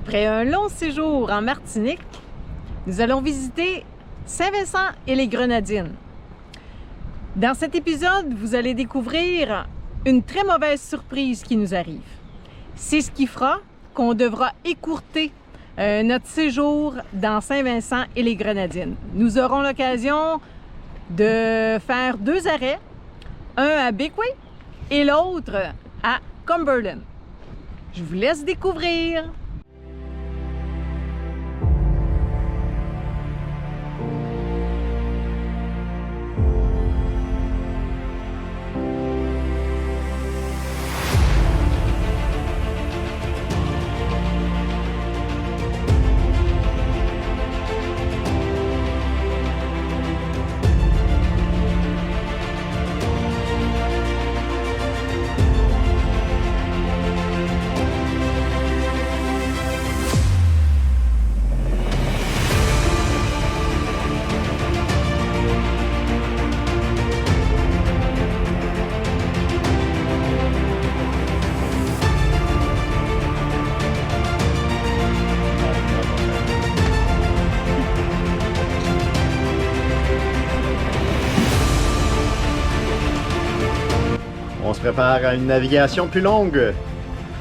Après un long séjour en Martinique, nous allons visiter Saint-Vincent et les Grenadines. Dans cet épisode, vous allez découvrir une très mauvaise surprise qui nous arrive. C'est ce qui fera qu'on devra écourter notre séjour dans Saint-Vincent et les Grenadines. Nous aurons l'occasion de faire 2 arrêts, un à Bequia et l'autre à Cumberland. Je vous laisse découvrir. On se prépare à une navigation plus longue.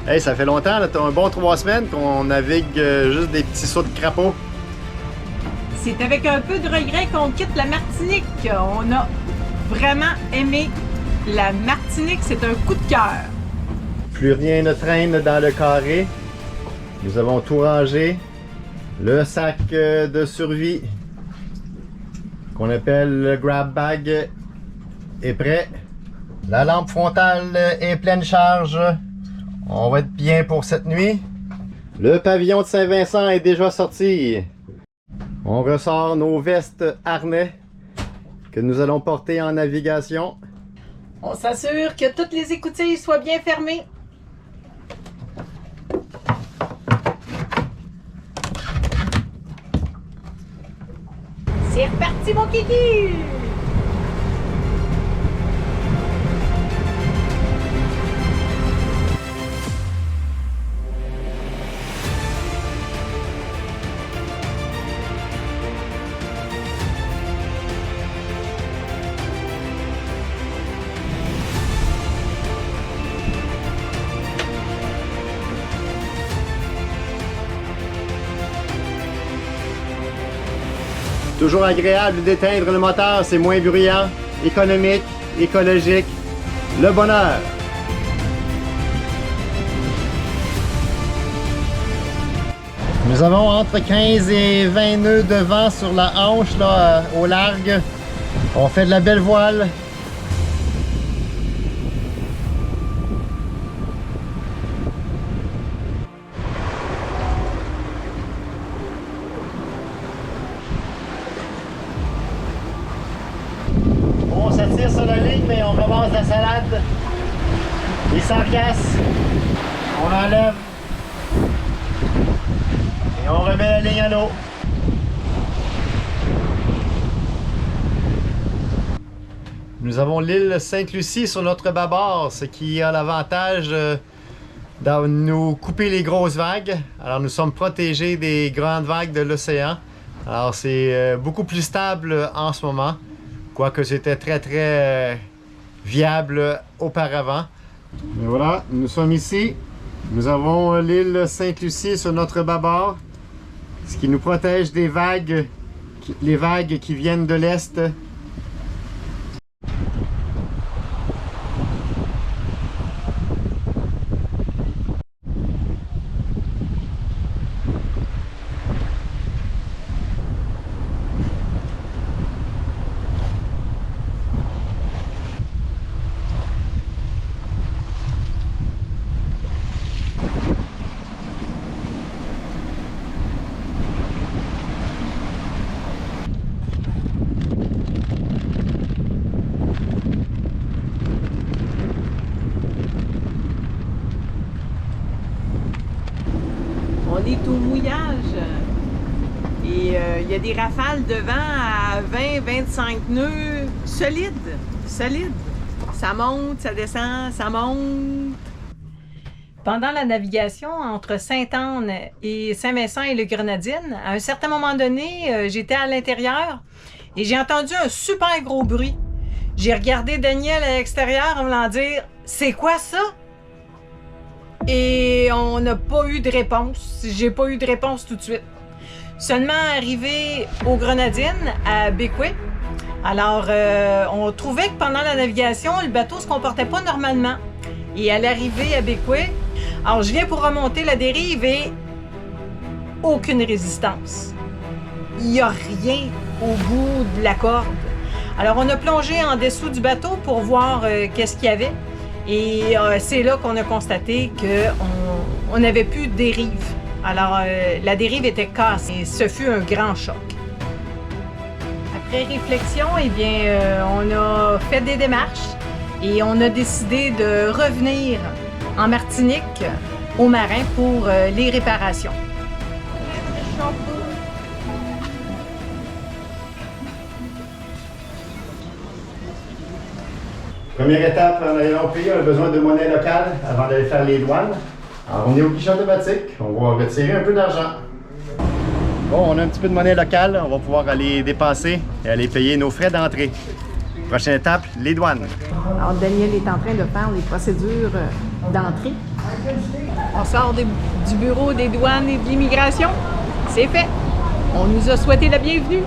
Hey, ça fait longtemps, là, un bon 3 semaines qu'on navigue juste des petits sauts de crapaud. C'est avec un peu de regret qu'on quitte la Martinique. On a vraiment aimé la Martinique, c'est un coup de cœur. Plus rien ne traîne dans le carré. Nous avons tout rangé. Le sac de survie qu'on appelle le grab bag est prêt. La lampe frontale est pleine charge. On va être bien pour cette nuit. Le pavillon de Saint-Vincent est déjà sorti. On ressort nos vestes harnais que nous allons porter en navigation. On s'assure que toutes les écoutilles soient bien fermées. C'est reparti, mon kiki! Toujours agréable d'éteindre le moteur, c'est moins bruyant, économique, écologique, le bonheur. Nous avons entre 15 et 20 nœuds de vent sur la hanche là, au large. On fait de la belle voile. On s'attire sur la ligne, mais on ramasse la salade. Les sargasses. On enlève. Et on remet la ligne à l'eau. Nous avons l'île Sainte-Lucie sur notre bâbord, ce qui a l'avantage de nous couper les grosses vagues. Alors nous sommes protégés des grandes vagues de l'océan. Alors c'est beaucoup plus stable en ce moment. Quoique c'était très viable auparavant. Mais voilà, nous sommes ici. Nous avons l'île Sainte-Lucie sur notre bâbord, ce qui nous protège des vagues, les vagues qui viennent de l'est. On est au mouillage. Et il y a des rafales de vent à 20-25 nœuds solides. Ça monte, ça descend, ça monte. Pendant la navigation entre Sainte-Anne et Saint-Vincent et les Grenadines, à un certain moment donné, j'étais à l'intérieur et j'ai entendu un super gros bruit. J'ai regardé Daniel à l'extérieur en voulant dire « C'est quoi ça? » Et on n'a pas eu de réponse. J'ai pas eu de réponse tout de suite. Seulement arrivé aux Grenadines, à Bécoué, alors on trouvait que pendant la navigation, le bateau se comportait pas normalement. Et à l'arrivée à Bécoué, alors je viens pour remonter la dérive et aucune résistance. Il n'y a rien au bout de la corde. Alors on a plongé en dessous du bateau pour voir qu'est-ce qu'il y avait. Et c'est là qu'on a constaté qu'on n'avait plus de dérive. Alors la dérive était cassée et ce fut un grand choc. Après réflexion, eh bien, on a fait des démarches et on a décidé de revenir en Martinique aux marins pour les réparations. Première étape en arrivant au pays, on a besoin de monnaie locale avant d'aller faire les douanes. Alors on est au guichet automatique, on va retirer un peu d'argent. Bon, on a un petit peu de monnaie locale, on va pouvoir aller dépenser et aller payer nos frais d'entrée. Prochaine étape, les douanes. Alors Daniel est en train de faire les procédures d'entrée. On sort du bureau des douanes et de l'immigration. C'est fait. On nous a souhaité la bienvenue.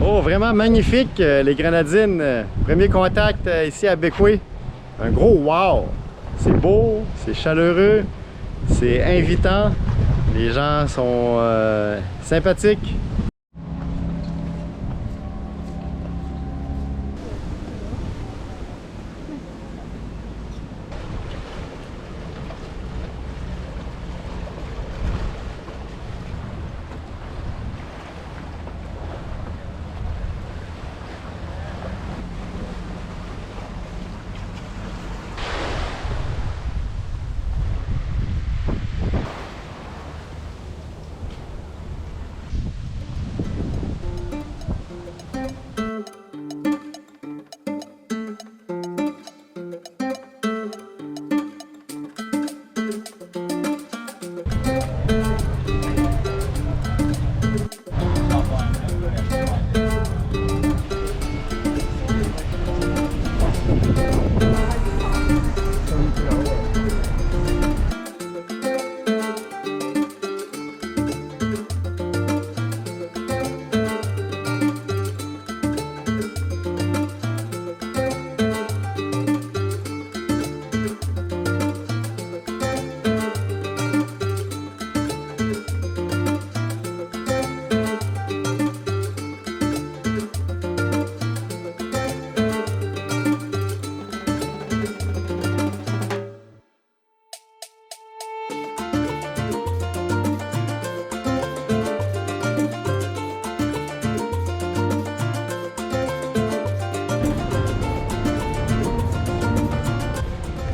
Oh, vraiment magnifique, les Grenadines. Premier contact ici à Bécoué. Un gros wow! C'est beau, c'est chaleureux, c'est invitant. Les gens sont sympathiques.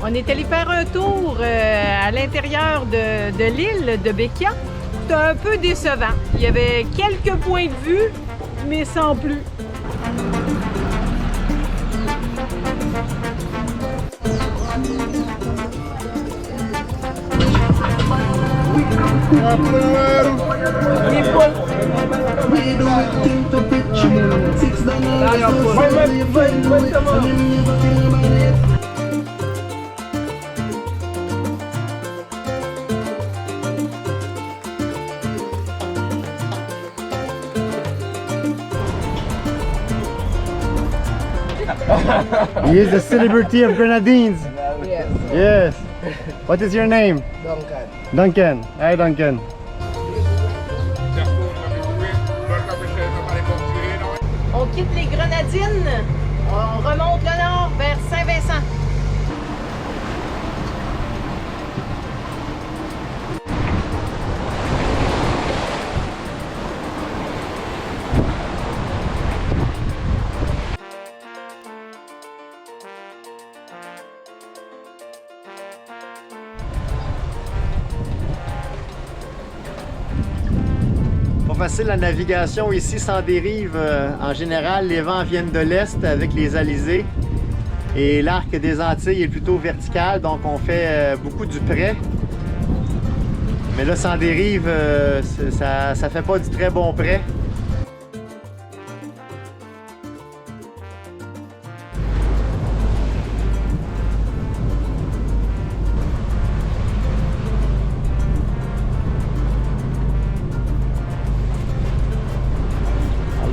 On est allé faire un tour à l'intérieur de l'île de Békia. C'était un peu décevant. Il y avait quelques points de vue, mais sans plus. He is the celebrity of Grenadines. Yes. Yes. What is your name? Duncan. Duncan. Hi, Duncan. On quitte les Grenadines, on remonte le nord vers Saint-Vincent. facile la navigation ici sans dérive. En général, les vents viennent de l'est avec les alizés. Et l'arc des Antilles est plutôt vertical, donc on fait beaucoup du près. Mais là, sans dérive, ça fait pas du très bon près.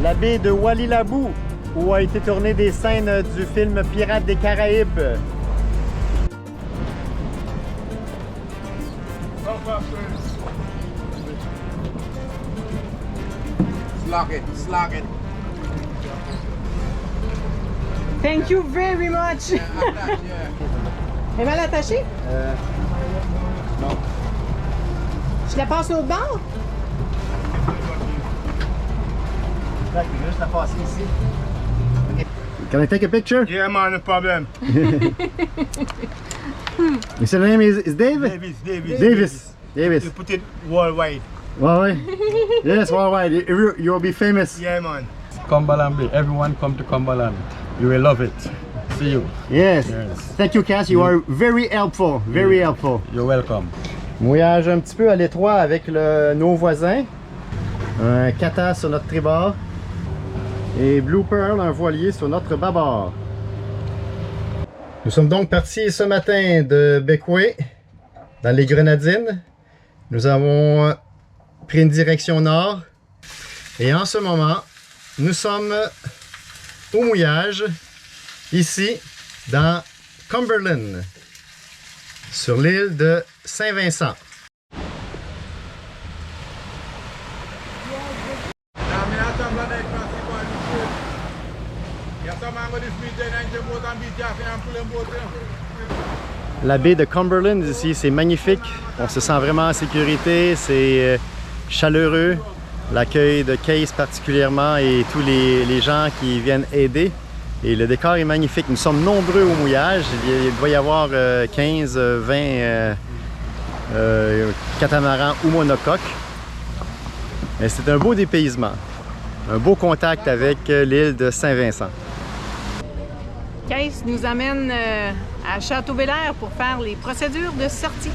La baie de Walilabou, où a été tourné des scènes du film Pirates des Caraïbes. Slug it. Thank you very much! Elle est mal attachée? Non. Je la passe l'autre bord? Je vais juste la passer ici. Okay. Can I take a picture? Yeah, man, no problem. Your name is Dave? Davis. You put it worldwide. Worldwide? Yes, worldwide. You'll be famous. Yeah, man. Cumberland Bay. Everyone come to Cumberland. You will love it. See you. Yes. Yes. Thank you, Cass. You are very helpful. Very helpful. You're welcome. Mouillage un petit peu à l'étroit avec nos voisins. Un kata sur notre tribord. Et Blue Pearl, un voilier sur notre bâbord. Nous sommes donc partis ce matin de Bequia, dans les Grenadines. Nous avons pris une direction nord. Et en ce moment, nous sommes au mouillage, ici, dans Cumberland, sur l'île de Saint-Vincent. La baie de Cumberland ici, c'est magnifique. On se sent vraiment en sécurité, c'est chaleureux. L'accueil de Case particulièrement et tous les gens qui viennent aider. Et le décor est magnifique. Nous sommes nombreux au mouillage. Il doit y avoir 15, 20 catamarans ou monocoques. Mais c'est un beau dépaysement. Un beau contact avec l'île de Saint-Vincent. Case nous amène à Château-Belair pour faire les procédures de sortie.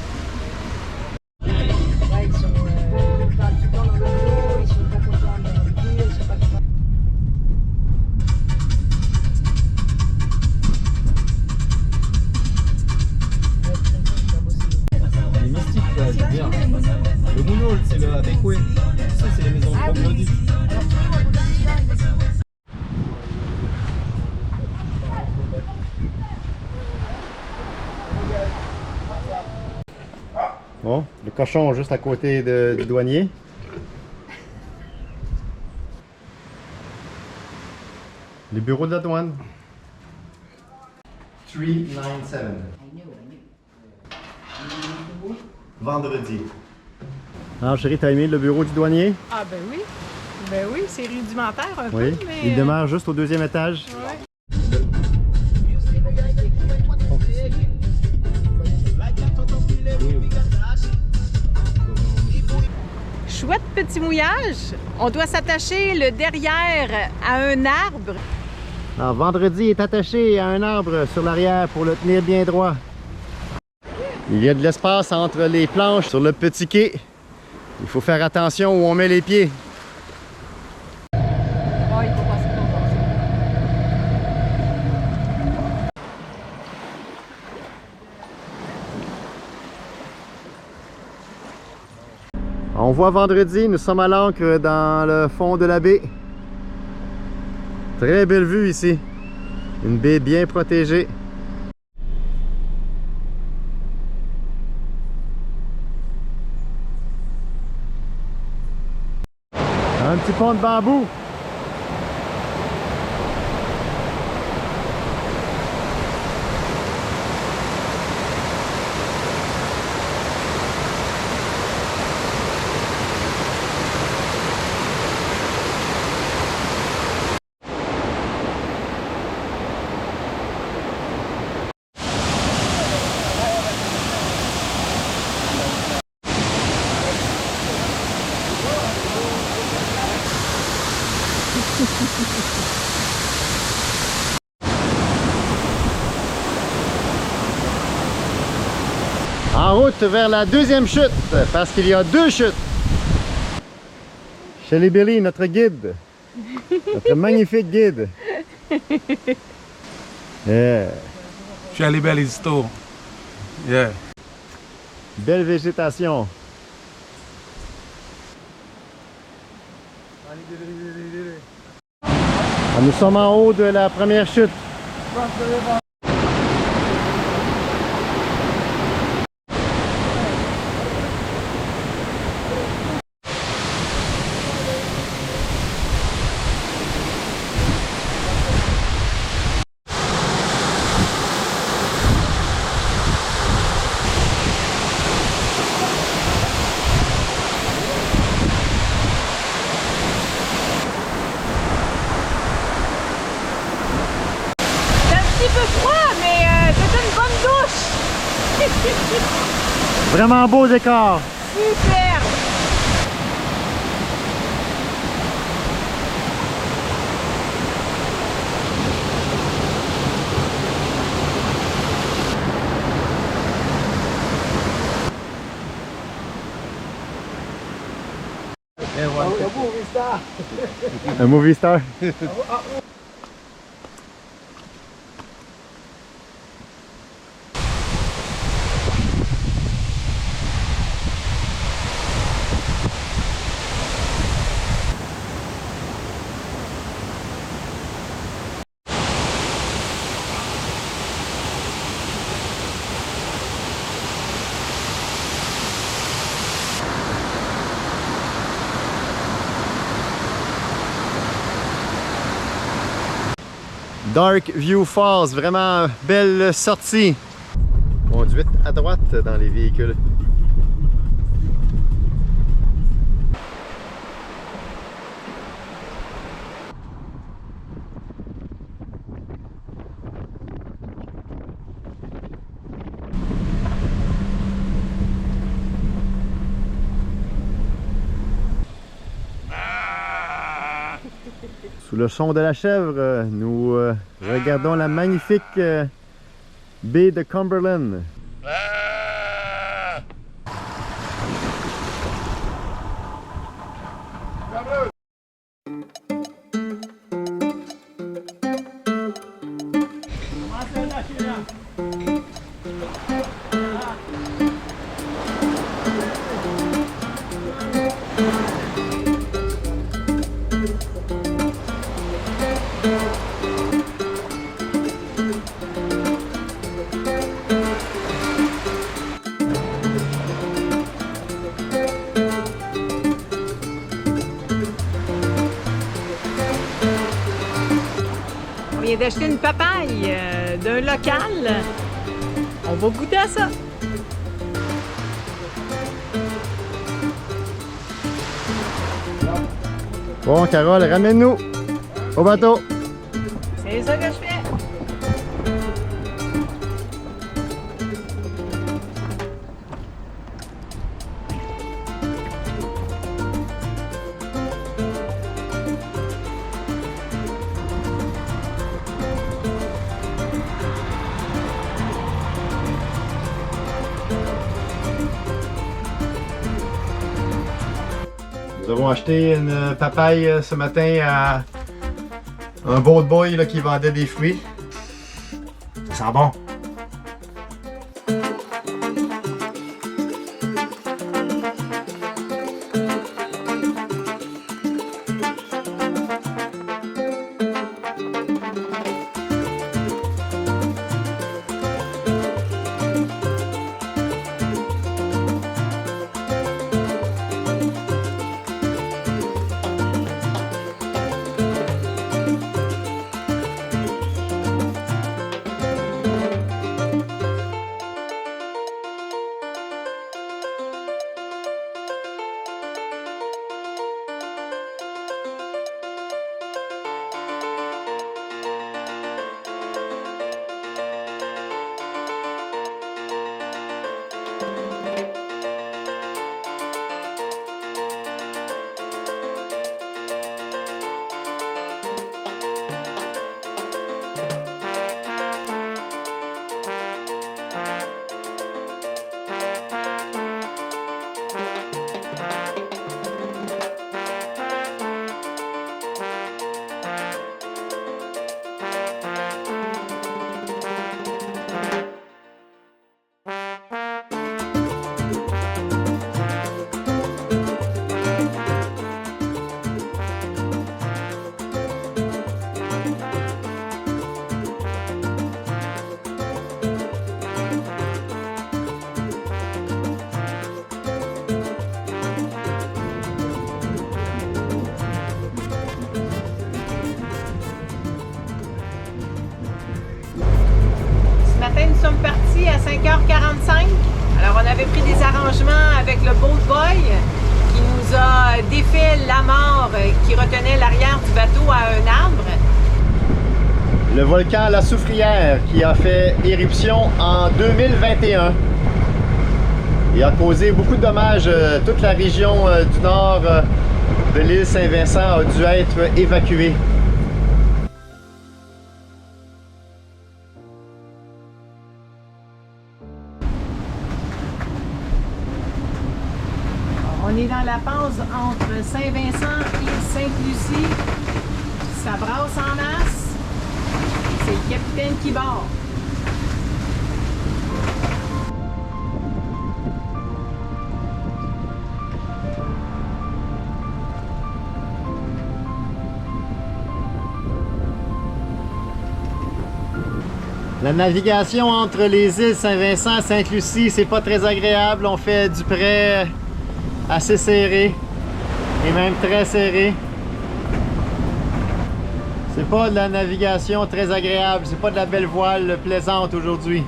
Ouais, ils sont pas tout le temps dans le dos, ils sont pas contents de naviguer, ils sont pas contents. Les mystiques, là, c'est bien. Le mounol, c'est le Bequia. Ça, c'est les maisons de troglodytes. Bon, le cochon juste à côté du douanier. Les bureaux de la douane. 397. Vendredi. Alors chérie, t'as aimé le bureau du douanier? Ah ben oui. Ben oui, c'est rudimentaire un Oui. peu, mais... Il demeure juste au deuxième étage. Ouais. Chouette petit mouillage. On doit s'attacher le derrière à un arbre. Alors, vendredi est attaché à un arbre sur l'arrière pour le tenir bien droit. Il y a de l'espace entre les planches sur le petit quai. Il faut faire attention où on met les pieds. Oh, il faut passer ton On voit vendredi, nous sommes à l'ancre dans le fond de la baie. Très belle vue ici. Une baie bien protégée. Un petit pont de bambou. En route vers la deuxième chute, parce qu'il y a 2 chutes. Shelly Billy, notre guide. Notre magnifique guide. Yeah. Shelly Belly's store. Yeah. Belle végétation. Nous sommes en haut de la première chute. C'est un petit peu froid, mais c'est une bonne douche. Vraiment beau décor. Superbe. Un movie star. Dark View Falls, vraiment belle sortie. Conduite à droite dans les véhicules. Sous le son de la chèvre, nous regardons la magnifique baie de Cumberland. On vient d'acheter une papaye d'un local. On va goûter à ça. Bon, Carole, ramène-nous au bateau. C'est ça que je fais. Nous avons acheté une papaye ce matin à un boat boy là, qui vendait des fruits. Ça sent bon. Sainte-Lucie à 5h45. Alors, on avait pris des arrangements avec le Boat Boy qui nous a défait l'amarre qui retenait l'arrière du bateau à un arbre. Le volcan La Soufrière qui a fait éruption en 2021. Il a causé beaucoup de dommages. Toute la région du nord de l'île Saint-Vincent a dû être évacuée. On est dans la passe entre Saint-Vincent et Sainte-Lucie. Ça brasse en masse. C'est le capitaine qui barre. La navigation entre les îles Saint-Vincent et Sainte-Lucie, c'est pas très agréable. On fait du près assez serré et même très serré. C'est pas de la navigation très agréable, c'est pas de la belle voile plaisante aujourd'hui.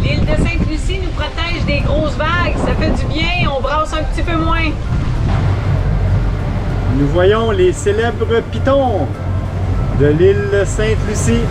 L'île de Sainte-Lucie nous protège des grosses vagues. Ça fait du bien, on brasse un petit peu moins. Nous voyons les célèbres pitons de l'île Sainte-Lucie.